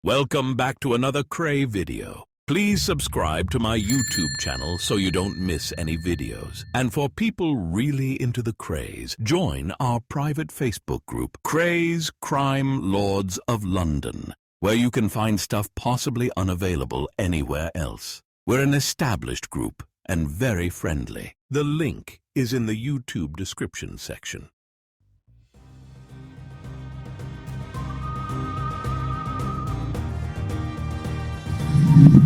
Welcome back to another Kray video. Please subscribe to my YouTube channel so you don't miss any videos. And for people really into the Krays, join our private Facebook group, Krays Crime Lords of London, where you can find stuff possibly unavailable anywhere else. We're an established group and very friendly. The link is in the YouTube description section.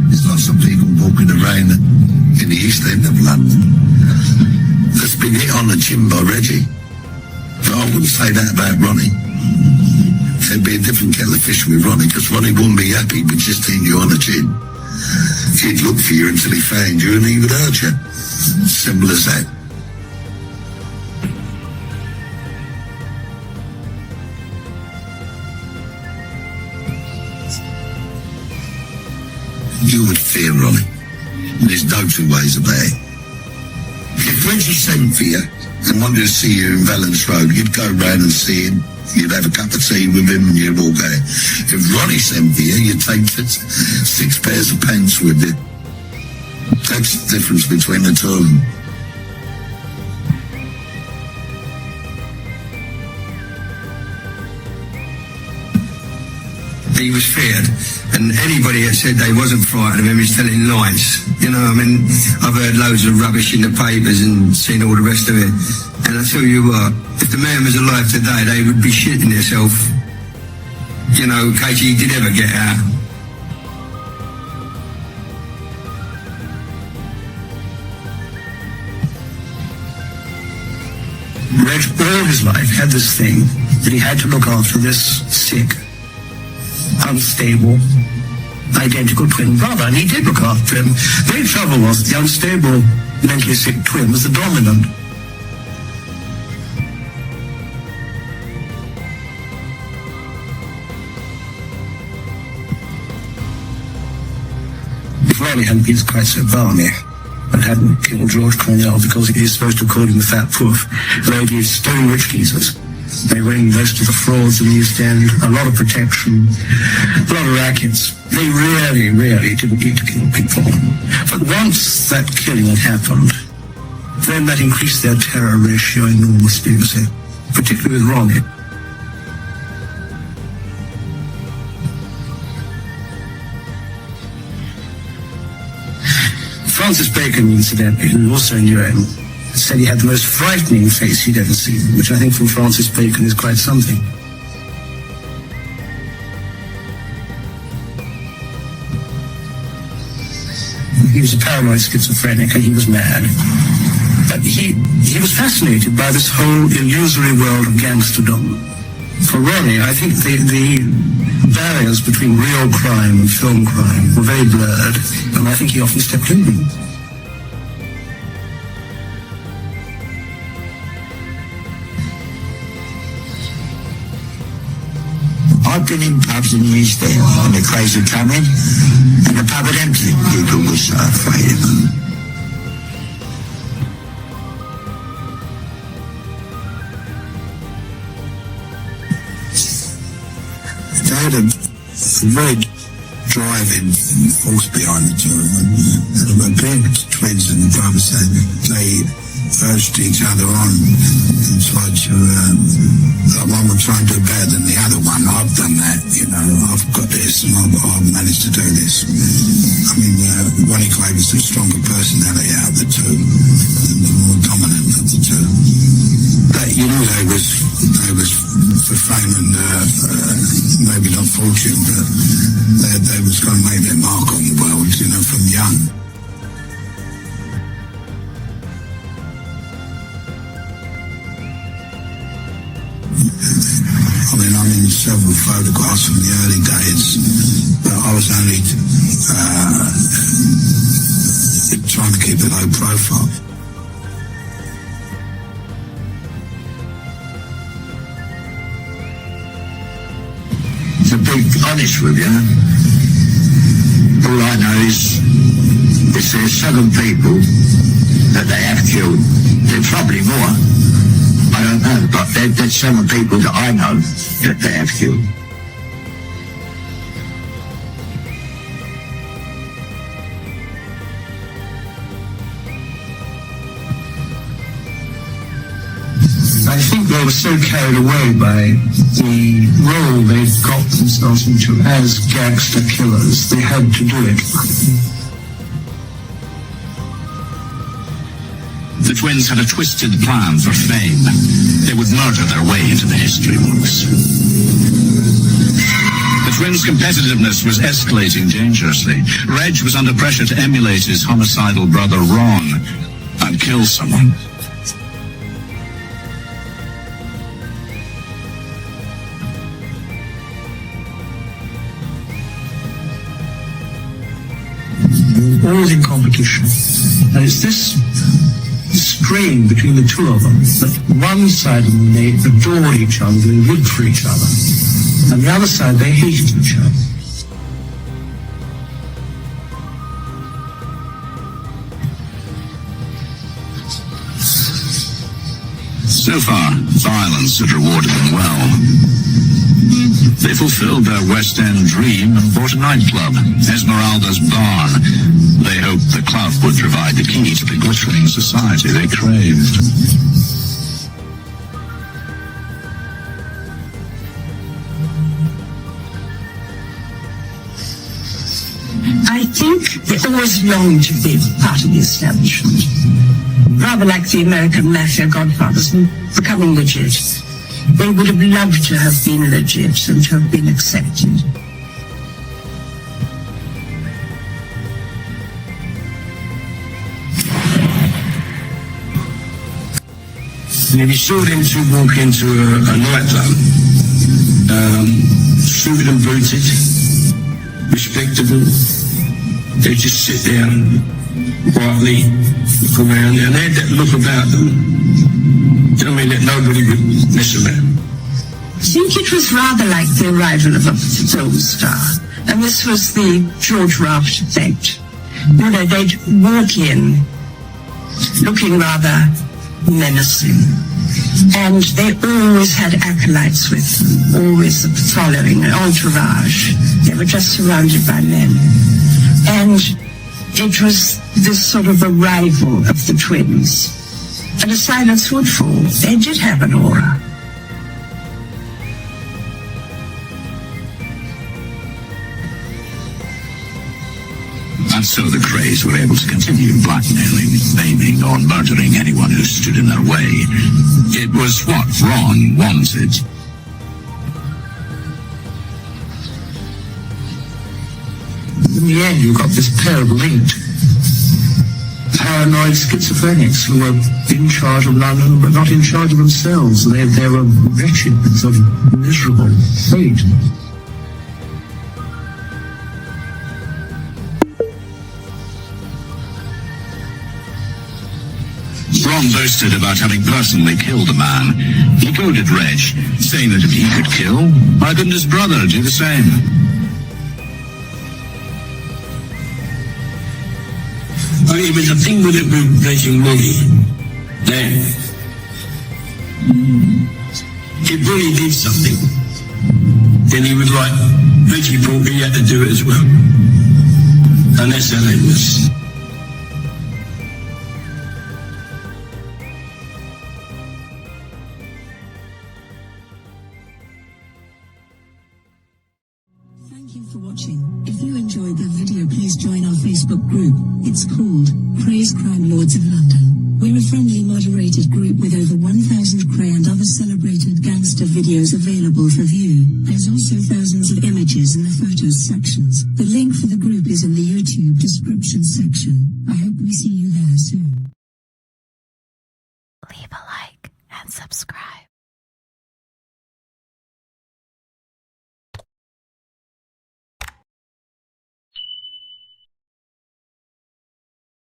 There's lots of people walking around in the East End of London that's been hit on the chin by Reggie. But I wouldn't say that about Ronnie. There'd be a different kettle of fish with Ronnie, because Ronnie wouldn't be happy with just hitting you on the chin. He'd look for you until he found you and he would hurt you. Simple as that. You would fear Ronnie. There's no two ways about it. If Reggie sent for you and wanted to see you in Valence Road, you'd go round and see him, you'd have a cup of tea with him and you'd walk out. If Ronnie sent for you, you'd take 6 pairs of pants with you. That's the difference between the two of them. He was feared, and anybody that said they wasn't frightened of him is telling lies. You know, I mean, I've heard loads of rubbish in the papers and seen all the rest of it. And I tell you what, if the man was alive today, they would be shitting themselves, you know, in case he did ever get out. Reg, all his life, had this thing that he had to look after this sick, unstable, identical twin brother, and he did look after him. The only trouble was the unstable, mentally sick twin was the dominant. If Ronnie hadn't been quite so balmy and hadn't killed George Cornell because he was supposed to have called him the Fat Poof, they'd be stone rich geezers. They ring most of the frauds in the East End, a lot of protection, a lot of rackets. They really, really didn't need to kill people. But once that killing had happened, then that increased their terror ratio enormously, you see, particularly with Ronnie. Francis Bacon, incidentally, who also knew him, said he had the most frightening face he'd ever seen, which I think from Francis Bacon is quite something. He was a paranoid schizophrenic and he was mad. But he was fascinated by this whole illusory world of gangsterdom. For Ronnie, I think the barriers between real crime and film crime were very blurred, and I think he often stepped in them. I've been in pubs in the East End and the Krays would come in and the pub would empty. People were so afraid of them. They had a very driving force behind the two of them. And being twins and the brothers, they urged each other on and tried to, one would try and do better than the other one. I've done that, you know, I've got this and I've managed to do this. I mean, Ronnie Kray was the stronger personality out of the two, and the more dominant of the two. But, you know, they was for fame and maybe not fortune, but they was going to make their mark on the world, you know, from young. I mean, I'm in several photographs from the early days, but I was only trying to keep a low profile. To be honest with you, all I know is there's 7 people that they have killed. There's probably more. I don't know, but there's 7 people that I know that they have killed. I think they were so carried away by the role they'd got themselves into as gangster killers, they had to do it. The twins had a twisted plan for fame. They would murder their way into the history books. The twins' competitiveness was escalating dangerously. Reg was under pressure to emulate his homicidal brother Ron and kill someone. Always in competition. And it's this strain between the two of them that one side of them, they adored each other, they lived for each other. And the other side, they hated each other. So far, violence had rewarded them well. They fulfilled their West End dream and bought a nightclub, Esmeralda's Barn. They hoped the club would provide the key to the glittering society they craved. I think they always longed to be part of the establishment. Rather like the American mafia godfathers becoming legit. They would have loved to have been legit and to have been accepted. And if you saw them two walk into a nightclub, suited and booted, respectable, they just sit there quietly, look around, and they had that look about them, you know what I mean, that nobody would mess around. I think it was rather like the arrival of a film star. And this was the George Raft effect. You know, they'd walk in looking rather menacing. And they always had acolytes with them, always a following, an entourage. They were just surrounded by men. And it was this sort of arrival of the twins. And a silence would fall. They did have an aura. And so the Krays were able to continue blackmailing, maiming, or murdering anyone who stood in their way. It was what Ron wanted. In the end, you got this pair of linked, paranoid schizophrenics who were in charge of London but not in charge of themselves. They were wretched and sort of miserable fate. Ron boasted about having personally killed a man. He goaded Reg, saying that if he could kill, why couldn't his brother do the same? It was a thing with it with Reg and Ronnie, that if Ronnie did something, then he was like, Reggie thought he had to do it as well. And that's how it was. Thank you for watching. If you enjoyed the video, please join our Facebook group. It's called Krays Crime Lords of London. We're a friendly moderated group with over 1,000 Kray and other celebrated gangster videos available for view. There's also thousands of images in the photos sections. The link for the group is in the YouTube description section. I hope we see you there soon. Leave a like and subscribe.